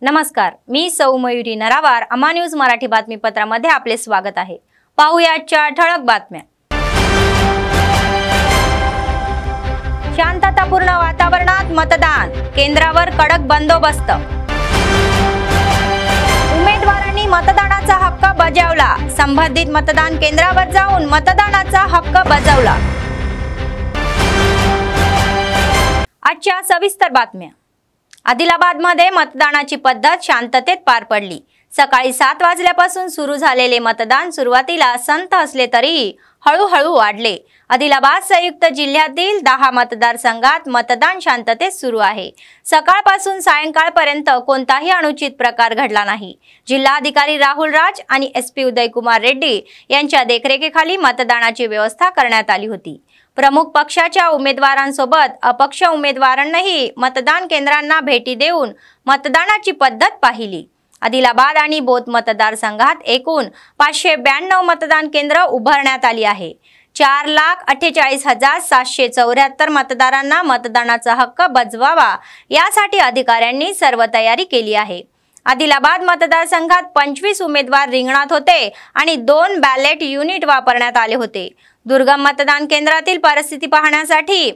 नमस्कार, मी सौ मयुरी नरावार. अमा न्यूज मराठी बातमीपत्रामध्ये आपले स्वागत आहे. पाहूया आजच्या ठळक बातम्या. शांततापूर्ण वातावरणात मतदान, केंद्रावर कडक बंदोबस्त. उमेदवारांनी मतदानाचा हक्क बजावला, संबंधित मतदान केंद्रावर जाऊन मतदानाचा हक्क बजावला. आजच्या सविस्तर बातम्या. आदिलाबादमध्ये मतदानाची पद्धत शांततेत पार पडली. सकाळी 7 वाजल्यापासून सुरू झालेले मतदान सुरुवातीला संथ असले तरीही हळूहळू वाढले. आदिलाबाद संयुक्त जिल्ह्यातील 10 मतदारसंघात मतदान शांततेत सुरू आहे. सकाळपासून सायंकाळपर्यंत कोणताही अनुचित प्रकार घडला नाही. जिल्हाधिकारी राहुल राज आणि SP उदयकुमार रेड्डी यांच्या देखरेखीखाली मतदानाची व्यवस्था करण्यात आली होती. प्रमुख पक्षाच्या उमेदवारांसोबत अपक्ष उमेदवारांनाही मतदान केंद्रांना भेटी देऊन मतदानाची पद्धत पाहिली. आदिलाबाद आणि बोथ मतदारसंघात एकूण 592 मतदान केंद्र उभारण्यात आली आहे. 4,48,774 मतदारांना मतदानाचा हक्क बजावावा यासाठी अधिकाऱ्यांनी सर्व तयारी केली आहे. आदिलाबाद मतदारसंघात 25 उमेदवार रिंगणात होते आणि 2 बॅलेट युनिट वापरण्यात आले होते. दुर्गम मतदान केंद्रातील परिस्थिती पाहण्यासाठी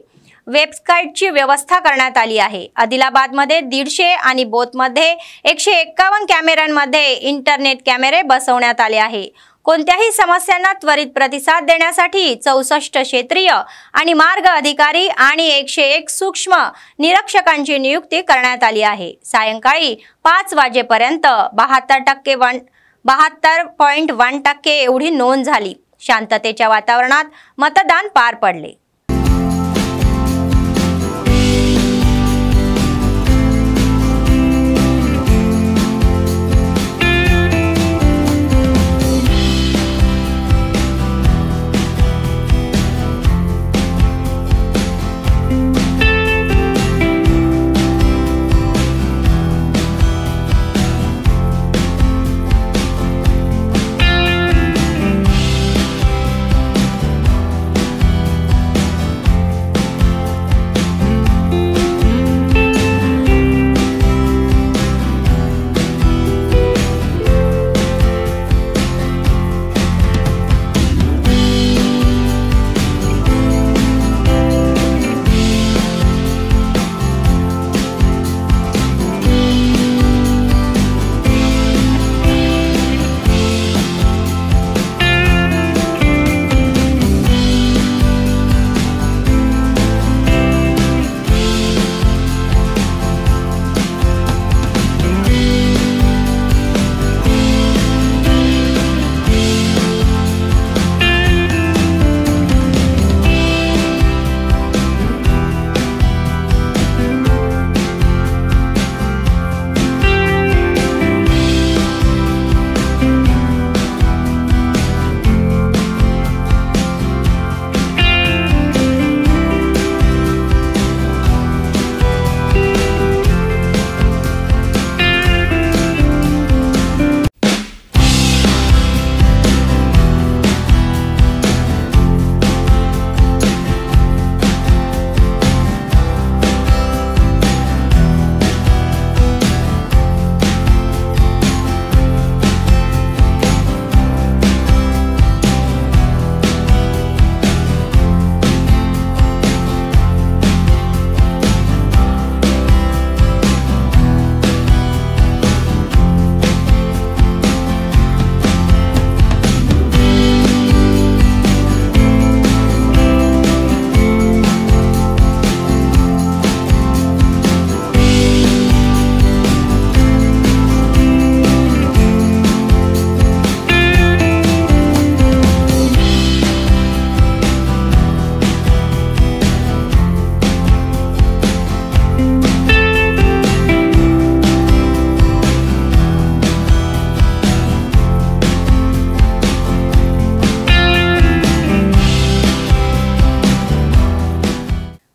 वेबसाईटची व्यवस्था करण्यात आली आहे. आदिलाबादमध्ये 150 आणि बोथमध्ये 151 कॅमेऱ्यांमध्ये इंटरनेट कॅमेरे बसवण्यात आले आहे. कोणत्याही समस्यांना त्वरित प्रतिसाद देण्यासाठी 64 क्षेत्रीय आणि मार्ग अधिकारी आणि 101 सूक्ष्म निरीक्षकांची नियुक्ती करण्यात आली आहे. सायंकाळी 5 वाजेपर्यंत 72.1% एवढी नोंद झाली. शांततेच्या वातावरणात मतदान पार पडले.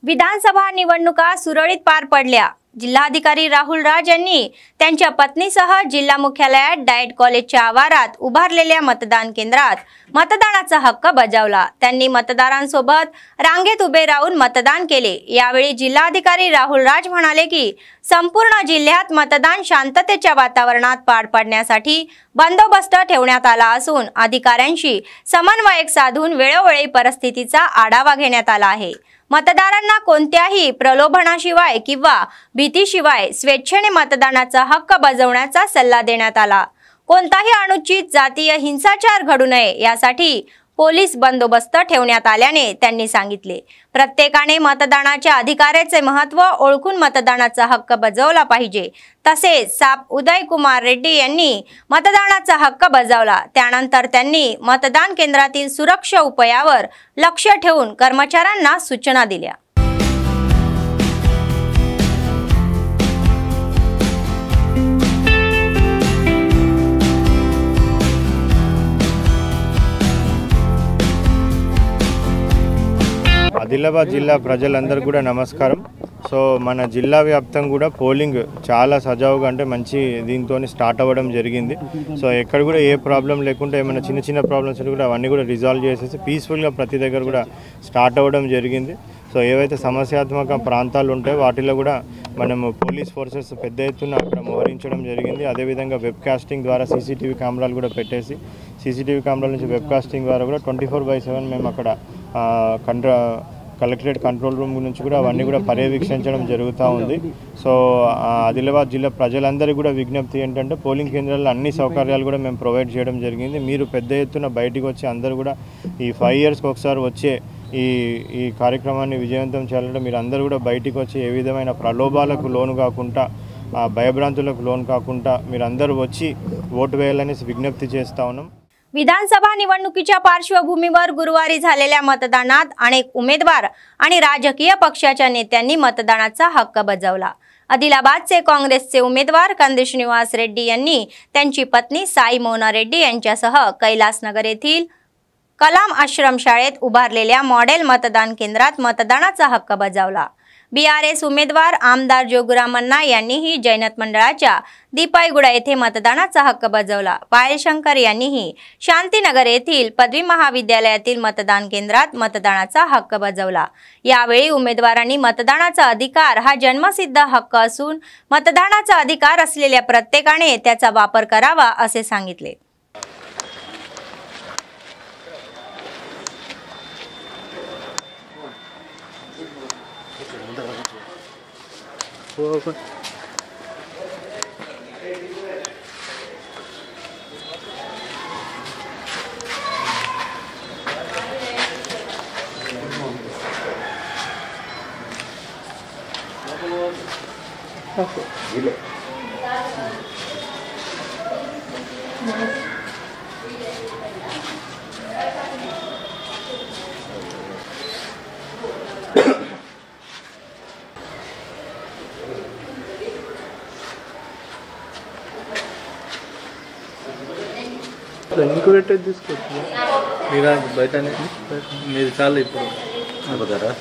विधानसभा निवडणुका सुरळीत पार पडल्या. जिल्हाधिकारी राहुल राज यांनी त्यांच्या पत्नीसह जिल्हा मुख्यालयात डाएट कॉलेजच्या आवारात उभारलेल्या मतदान केंद्रात मतदानाचा हक्क बजावला। त्यांनी मतदारांसोबत रांगेत उभे राहून मतदान केले। यावेळी जिल्हाधिकारी राहुल राज म्हणाले की संपूर्ण जिल्ह्यात मतदान शांततेच्या वातावरणात पार पाडण्यासाठी बंदोबस्त ठेवण्यात आला असून अधिकाऱ्यांशी समन्वय साधून वेळोवेळी परिस्थितीचा आढावा घेण्यात आला आहे। मतदारांना कोणत्याही प्रलोभनाशिवाय किंवा भीतीशिवाय स्वेच्छेने मतदानाचा हक्क बजावण्याचा सल्ला देण्यात आला। कोणताही अनुचित जातीय हिंसाचार घडू नये यासाठी पोलीस बंदोबस्त ठेवण्यात आल्याने त्यांनी सांगितले। प्रत्येकाने मतदानाच्या अधिकाराचे महत्त्व ओळखून मतदानाचा हक्क बजावला पाहिजे। तसेच साप उदय कुमार रेड्डी यांनी मतदानाचा हक्क बजावला। त्यानंतर त्यांनी मतदान केंद्रातील सुरक्षा उपायावर लक्ष ठेवून कर्मचाऱ्यांना सूचना दिल्या। ఆదిలాబాద్ జిల్లా ప్రజలందరికీ కూడా నమస్కారం। సో మన జిల్లా వ్యాప్తంగా కూడా పోలింగ్ చాలా సజావుగా అంటే మంచి దీంతోని స్టార్ట్ అవ్వడం జరిగింది। సో ఎక్కడ కూడా ఏ ప్రాబ్లం లేకుండా ఏమైనా చిన్న చిన్న ప్రాబ్లమ్స్ కూడా అవన్నీ కూడా రిజాల్వ్ చేసేసి పీస్ఫుల్గా ప్రతి దగ్గర కూడా స్టార్ట్ అవ్వడం జరిగింది। సో ఏవైతే సమస్యాత్మక ప్రాంతాలు ఉంటాయో వాటిలో కూడా మనము పోలీస్ ఫోర్సెస్ పెద్ద ఎత్తున అక్కడ మోహరించడం జరిగింది। అదేవిధంగా వెబ్ కాస్టింగ్ ద్వారా సీసీటీవీ కెమెరాలు కూడా పెట్టేసి సీసీటీవీ కెమెరాల నుంచి వెబ్ కాస్టింగ్ ద్వారా కూడా 24/7 మేము అక్కడ కలెక్టరేట్ కంట్రోల్ రూమ్ నుంచి కూడా అవన్నీ కూడా పర్యవేక్షించడం జరుగుతూ ఉంది। సో ఆదిలాబాద్ జిల్లా ప్రజలందరికీ కూడా విజ్ఞప్తి ఏంటంటే పోలింగ్ కేంద్రాల్లో అన్ని సౌకర్యాలు కూడా మేము ప్రొవైడ్ చేయడం జరిగింది। మీరు పెద్ద ఎత్తున బయటికి వచ్చి అందరూ కూడా ఈ 5 ఇయర్స్కి ఒకసారి వచ్చే ఈ కార్యక్రమాన్ని విజయవంతం చేయాలంటే మీరు అందరూ కూడా బయటికి వచ్చి ఏ విధమైన ప్రలోభాలకు లోను కాకుండా భయభ్రాంతులకు లోను కాకుండా మీరు అందరూ వచ్చి ఓటు వేయాలని విజ్ఞప్తి చేస్తా ఉన్నాం। विधानसभा निवडणुकीच्या पार्श्वभूमीवर गुरुवारी झालेल्या मतदानात अनेक उमेदवार आणि राजकीय पक्षाच्या नेत्यांनी मतदानाचा हक्क बजावला। आदिलाबादचे काँग्रेसचे उमेदवार कंदे श्रीनिवास रेड्डी यांनी त्यांची पत्नी साई मोना रेड्डी यांच्यासह कैलासनगर येथील कलाम आश्रम शाळेत उभारलेल्या मॉडेल मतदान केंद्रात मतदानाचा हक्क बजावला। बीआरएस उमेदवार आमदार जोगुरामन्ना यांनीही जैनत मंडळाच्या दीपाईगुडा येथे मतदानाचा हक्क बजावला। पायल शंकर यांनीही शांतीनगर येथील पदवी महाविद्यालयातील मतदान केंद्रात मतदानाचा हक्क बजावला। यावेळी उमेदवारांनी मतदानाचा अधिकार हा जन्मसिद्ध हक्क असून मतदानाचा अधिकार असलेल्या प्रत्येकाने त्याचा वापर करावा असे सांगितले। ఎన్ని కూడా తీసుకోవచ్చు మీరు బయటనే మీరు చాలా ఇప్పుడు అయిపోతారా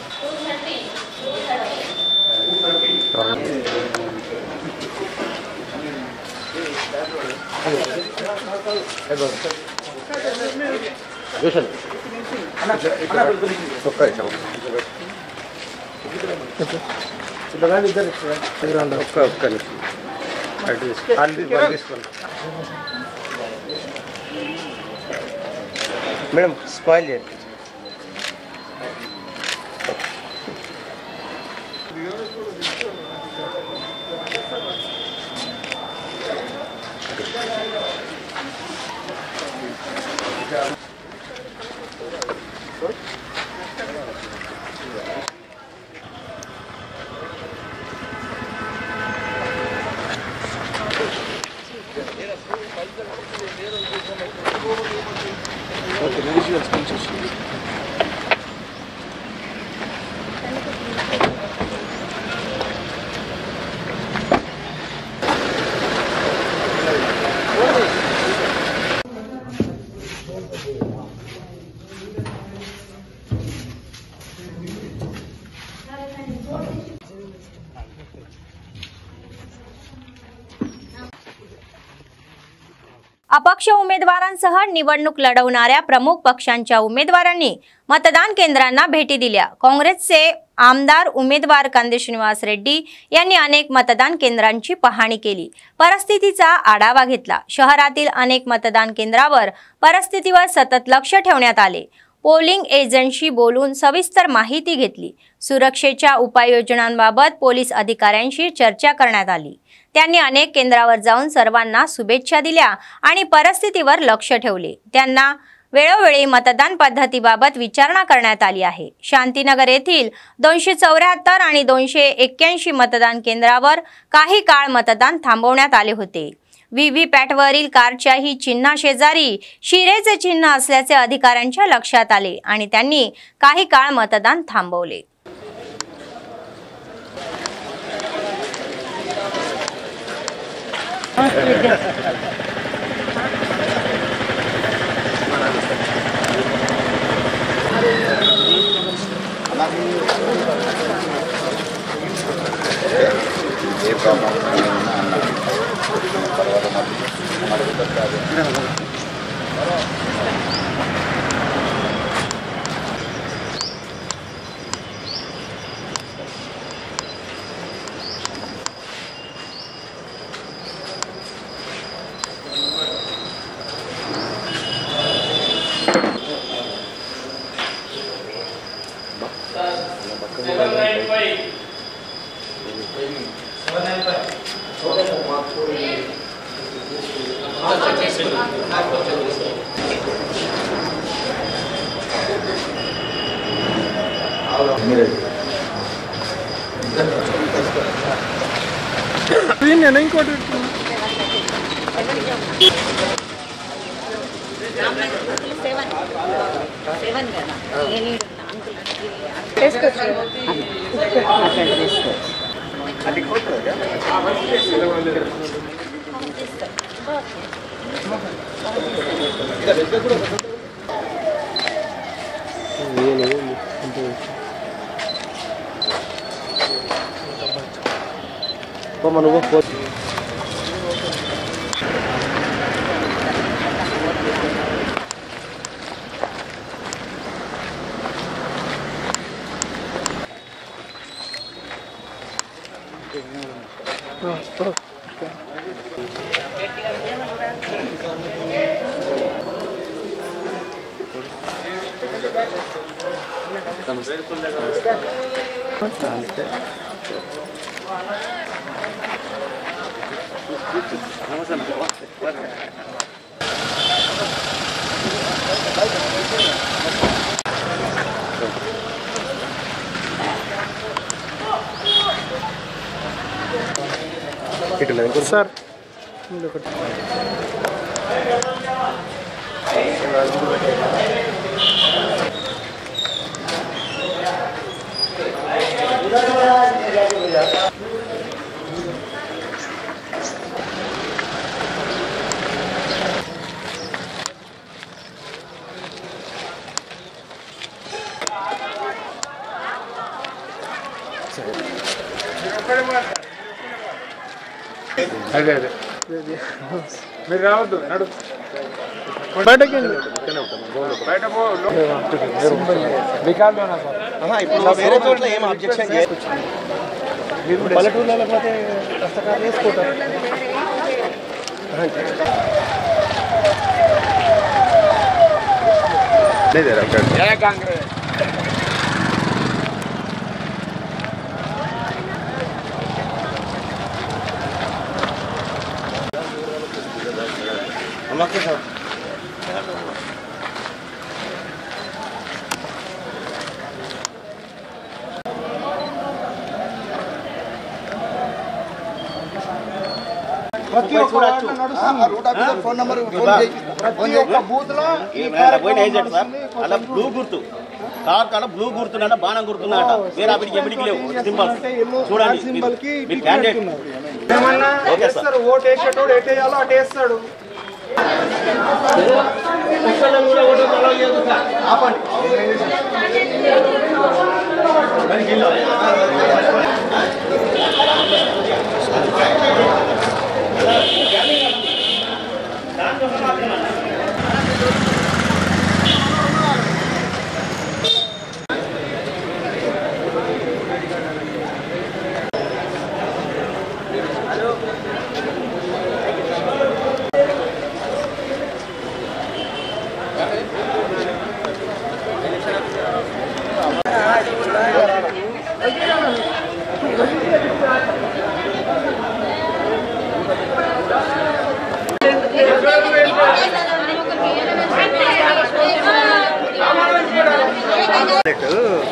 మేడం స్పాయిల్ చేయండి। अपक्ष उमेदवारांसह निवडणूक लढवणाऱ्या प्रमुख पक्षांच्या उमेदवारांनी मतदान केंद्रांना भेटी दिल्या। काँग्रेसचे आमदार उमेदवार कांदे श्रीनिवास रेड्डी यांनी अनेक मतदान केंद्रांची पाहणी केली, परिस्थितीचा आढावा घेतला। शहरातील अनेक मतदान केंद्रावर परिस्थितीवर सतत लक्ष ठेवण्यात आले। पोलिंग एजंटशी बोलून सविस्तर माहिती घेतली। सुरक्षेच्या उपाययोजनांबाबत पोलीस अधिकाऱ्यांशी चर्चा करण्यात आली। त्यांनी अनेक केंद्रावर जाऊन सर्वांना शुभेच्छा दिल्या आणि परिस्थितीवर लक्ष ठेवले। त्यांना वेळोवेळी मतदान पद्धतीबाबत विचारणा करण्यात आली आहे। शांतीनगर येथील 274 आणि 281 मतदान केंद्रावर काही काळ मतदान थांबवण्यात आले होते। व्हीव्हीपॅटवरील कारच्याही चिन्हाशेजारी शिरेचे चिन्ह असल्याचे अधिकाऱ्यांच्या लक्षात आले आणि त्यांनी काही काळ मतदान थांबवले। सर అదే మీరు రావద్దు నడు బయటకి బయట వికాల్లోనా సార్ ఇప్పుడు వేరే చోట్ల ఏం అబ్జెక్షన్ మీరు పల్లెటూర్లలో పోతే కష్టకాలు వేసుకుంటారు కాంగ్రెస్ नमस्ते सर फोन नंबर बूत अला ब्लू गुर्तु కార్ కాడ బ్లూ గుర్తున్నట బాణం గుర్తున్నట వేరే అప్పటికి ఎప్పటికి లేవు సింబల్స్ చూడండి మీ క్యాండిడేట్ ఏమన్నా చేస్తారు ఓట్ వేసేటోడు ఎట్ వేయాలో అటు వేస్తాడు ఒక్కళ్ళని కూడా ఓటు అలౌ చేయదు సార్ ఆపండి మరి గిల్లో దాంట్లో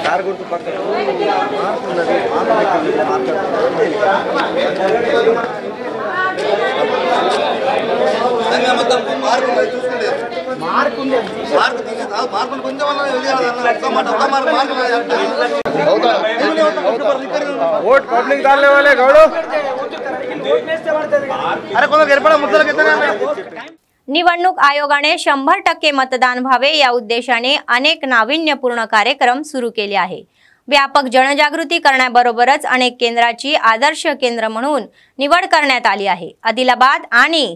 కారు గుర్తు పక్కన మార్పు ఉన్నది. वोट पब्लिक डालने वाले गौड़ो अरे कोण गेरपडा मुद्दा घेतला. निवडणूक आयोगाने 100% मतदान व्हावे या उद्देशाने अनेक नाविन्यपूर्ण कार्यक्रम सुरू केले आहे. व्यापक जनजागृती करण्याबरोबरच अनेक केंद्राची आदर्श केंद्र म्हणून निवड करण्यात आली आहे. आदिलाबाद आणि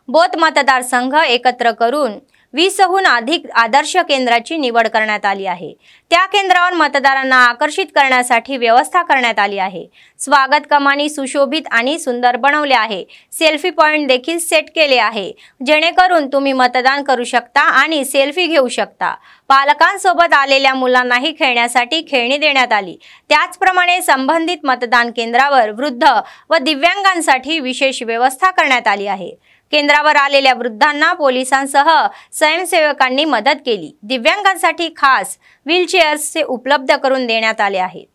बोथ मतदारसंघ एकत्र करून 20हून अधिक आदर्श केंद्राची निवड करण्यात आली आहे. त्या केंद्रावर मतदारांना आकर्षित करण्यासाठी व्यवस्था करण्यात आली आहे. स्वागत कमानी सुशोभित आणि सुंदर बनवले आहे. सेल्फी पॉइंट देखील सेट केले आहे जेणेकरून तुम्ही मतदान करू शकता आणि सेल्फी घेऊ शकता. पालकांसोबत आलेल्या मुलांनाही खेळण्यासाठी खेळणी देण्यात आली. त्याचप्रमाणे संबंधित मतदान केंद्रावर वृद्ध व दिव्यांगांसाठी विशेष व्यवस्था करण्यात आली आहे. केंद्रावर आलेल्या वृद्धांना पोलिसांसह स्वयंसेवकांनी मदत केली. दिव्यांगांसाठी खास व्हीलचेअर्सचे उपलब्ध करून देण्यात आले आहेत.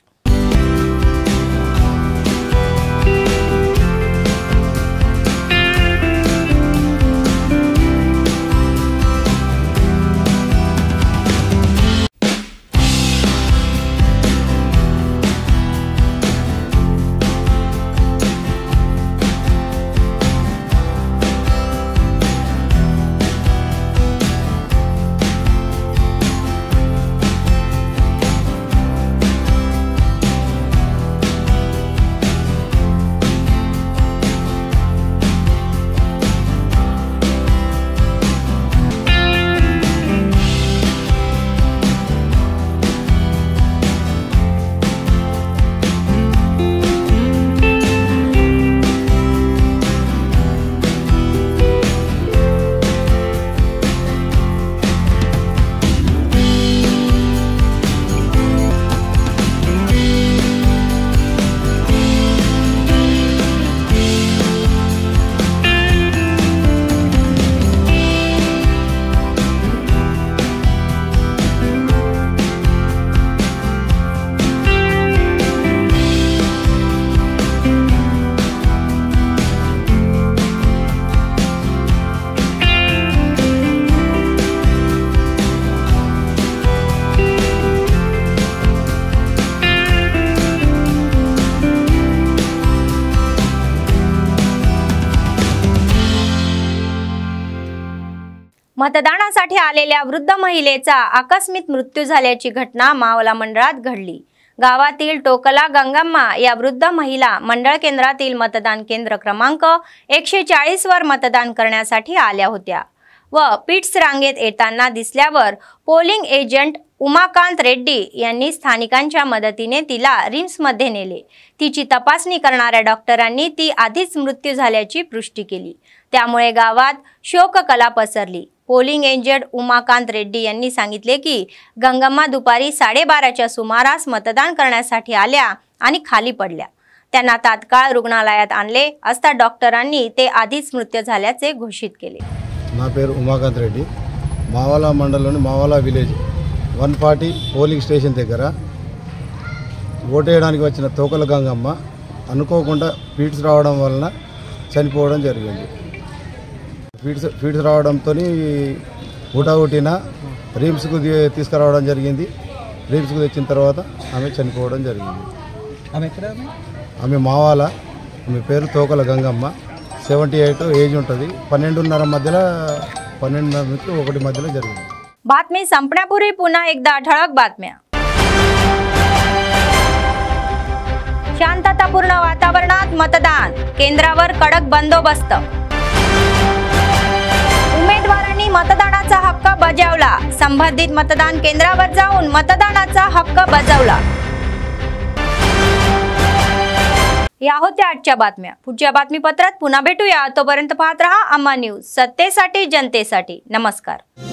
मतदानासाठी आलेल्या वृद्ध महिलेचा आकस्मिक मृत्यू झाल्याची घटना मावला मंडळात घडली. गावातील टोकला गंगम्मा या वृद्ध महिला मंडळ केंद्रातील मतदान केंद्र क्रमांक 140 वर मतदान करण्यासाठी आल्या होत्या व पिट्स रांगेत येताना दिसल्यावर पोलिंग एजंट उमाकांत रेड्डी यांनी स्थानिकांच्या मदतीने तिला रिम्समध्ये नेले. तिची तपासणी करणाऱ्या डॉक्टरांनी ती आधीच मृत्यू झाल्याची पुष्टी केली. त्यामुळे गावात शोककला पसरली. पोलिंग एजंट उमाकांत रेड्डी यांनी सांगितले की गंगम्मा दुपारी 12:30च्या सुमारास मतदान करण्यासाठी आल्या आणि खाली पडल्या. त्यांना तात्काळ रुग्णालयात आणले असता डॉक्टरांनी ते आधीच मृत्यू झाल्याचे घोषित केले. నా పేరు ఉమాకాంత్ రెడ్డి. మావాలా మండలంలోని మావాలా విలేజ్ 140 పోలింగ్ స్టేషన్ దగ్గర ఓటేయడానికి వచ్చిన తోకల గంగమ్మ అనుకోకుండా ఫీడ్స్ రావడం వలన చనిపోవడం జరిగింది. ఫీడ్స్ రావడంతో ఊటాఊటిన రిమ్స్కు తీసుకురావడం జరిగింది. రిమ్స్కు తెచ్చిన తర్వాత ఆమె చనిపోవడం జరిగింది. ఆమె మావాలా, ఆమె పేరు తోకల గంగమ్మ, 78 ఏజ్ ఉంటుంది. 12:30 మధ్యలో 12:30 నుంచి 1 మధ్యలో జరిగింది. बातमी संपण्यापूर्वी पुन्हा एकदा ठळक बातम्या. शांततापूर्ण वातावरणात मतदान, केंद्रावर कडक बंदोबस्त. उमेदवार मतदानाचा हक्क बजावला. संबंधित मतदान केंद्रावर जाऊन मतदानाचा हक्क बजावला. या होत्या आजच्या बातम्या. पुढच्या बातमीपत्रात पुन्हा भेटूया. तोपर्यंत पाहत रहा अम्मा न्यूज, सत्तेसाठी जनतेसाठी. नमस्कार.